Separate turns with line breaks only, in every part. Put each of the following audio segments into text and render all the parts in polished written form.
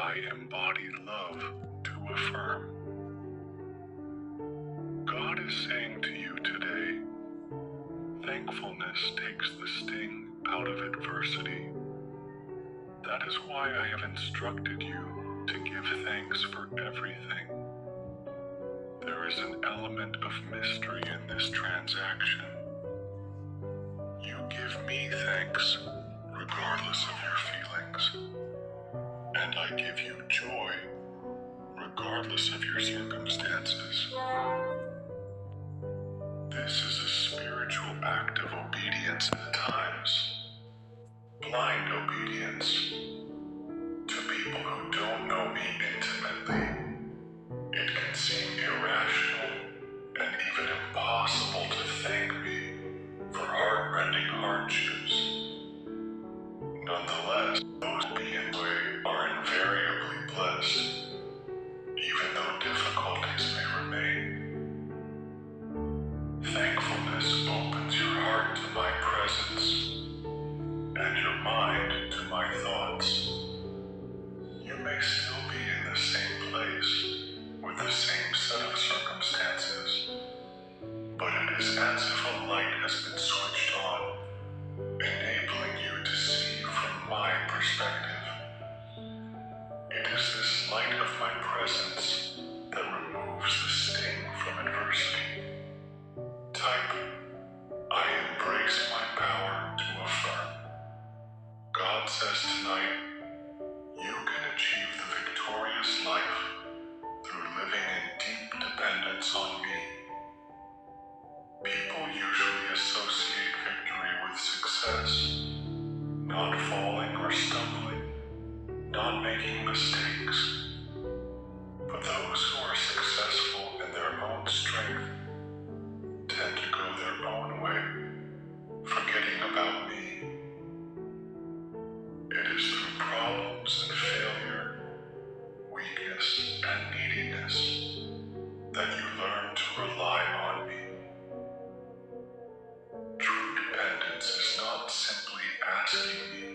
I embody love to affirm. God is saying to you today, thankfulness takes the sting out of adversity. That is why I have instructed you to give thanks for everything. There is an element of mystery in this transaction. You give me thanks regardless of your feelings, and I give you joy regardless of your circumstances. This is a spiritual act of obedience at times, blind obedience to people who don't know me intimately. It can seem irrational and even impossible to thank me for heart-rending hardships. Nonetheless, those who begin the way are invariably blessed, even though difficulties may remain. Thankfulness opens your heart to my presence and your mind to my thoughts. You may still be in the same place with the same set of circumstances, but it is as if a light has been switched on, enabling you to see from my perspective. It is this light of my presence that removes the sting from adversity. Type, I embrace my power to affirm. God says tonight, you can achieve the victorious life through living in deep dependence on me. People usually associate victory with success, not falling or stumbling, not making mistakes. But those who are successful in their own strength tend to go their own way, forgetting about me. It is through problems and failure, weakness and neediness, that you learn to rely on me. True dependence is not simply asking me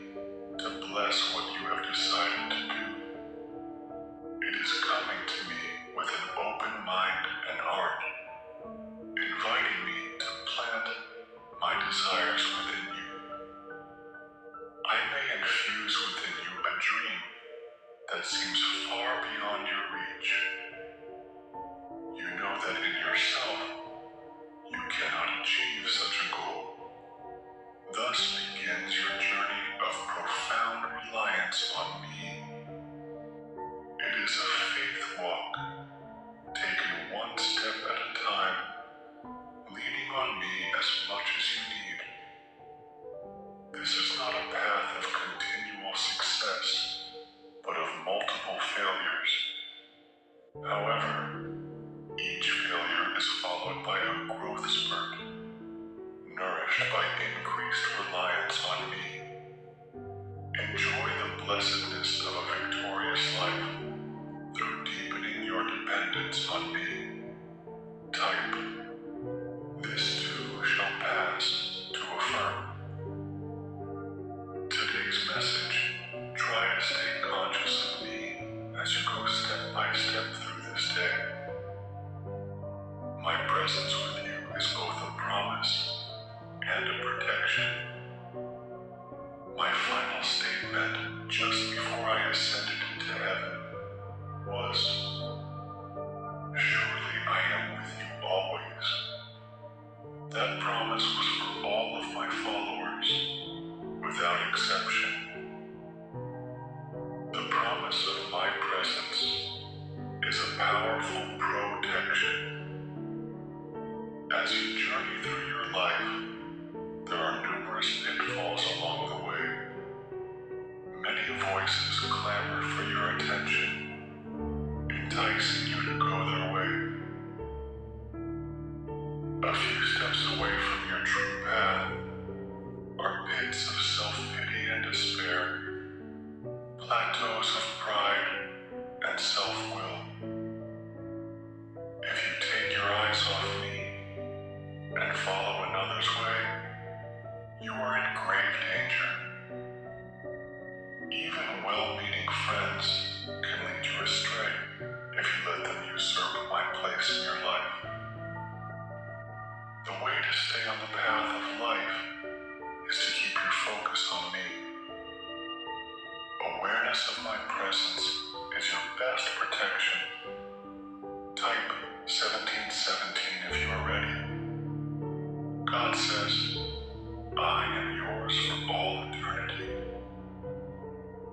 to bless what you have decided to do. It is coming to me with an open mind and heart, inviting me to plant my desires within you. I may infuse within you a dream that seems far beyond your reach. You know that in yourself, you cannot achieve such a goal. Thus begins your journey of profound reliance on me. It is a faith walk, taken one step at a time, leaning on me as much as you need. This is not a path of continual success, but of multiple failures. However, each failure is followed by a growth spurt, nourished by increased reliance on me. Enjoy the blessedness of a victorious life through deepening your dependence on me. Type, this too shall pass to affirm. Today's message, try to stay conscious of me as you go step by step through this day. My presence with you is both a promise and a protection. My final statement just before I ascended into heaven was, surely I am with you always. That promise was for all of my followers, without exception. The promise of my presence is a powerful protection. As you journey through your life, there are numerous pitfalls along the way. Many voices clamor for your attention, enticing you to go their way. A few steps away from your true path are pits of self-pity and despair, plateaus of pride and self-will. If you take your eyes off me and follow another's way, you are in grave danger. Even well-meaning friends can lead you astray if you let them usurp my place in your life. The way to stay on the path of life is to keep your focus on me. Awareness of my presence is your best protection. Type 1717 if you are ready. God says, I am yours for all eternity.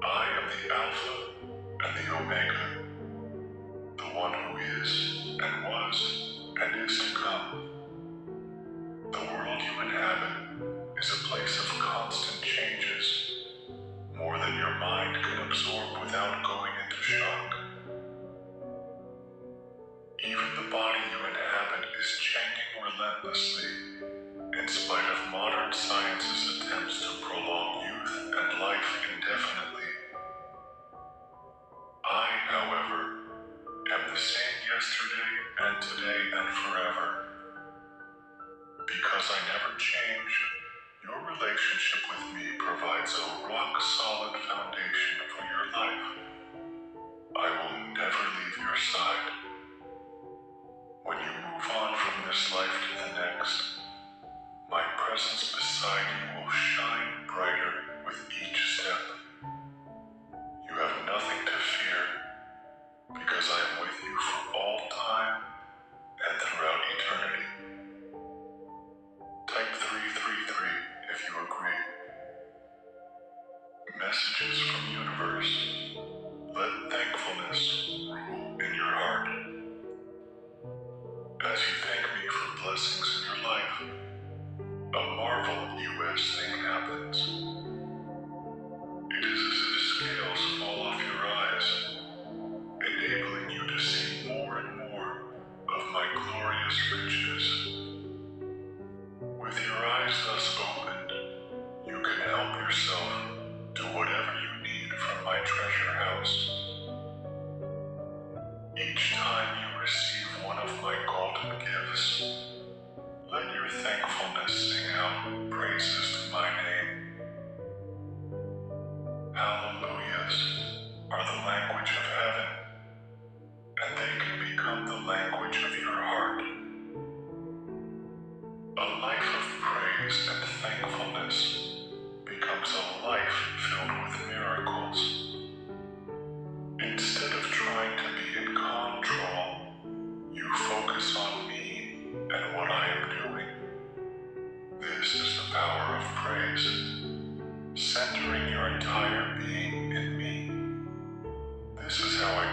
I am the Alpha and the Omega, the one who is and was and is to come. The world you inhabit is a place of constant changes, more than your mind can absorb without going into shock. Even the body you inhabit is changing relentlessly, in spite of modern science's attempts to prolong youth and life indefinitely. I, however, am the same yesterday and today and forever. Because I never change, your relationship with me provides a rock-solid foundation for your life. I will never leave your side. When you move on from this life to the next, my presence beside you will shine brighter with each step. You have nothing to fear, because I am with you for all time and throughout eternity. Type 333 if you agree. Messages from the universe. Let thankfulness rule in your heart. As you thank me for blessings in your life, a marvelous thing happens. It is as if scales fall off your eyes, enabling you to see more and more of my glorious riches. With your eyes thus opened, you can help yourself to whatever you need from my treasure house. Each time you receive one of my golden gifts, let your thankfulness sing out praises to my name. Hallelujahs are the language of heaven, and they can become the language of your heart. A life of praise and thankfulness becomes a life filled with miracles. Instead of trying to be in control, you focus on me and what I am doing. This is the power of praise, centering your entire being in me. This is how I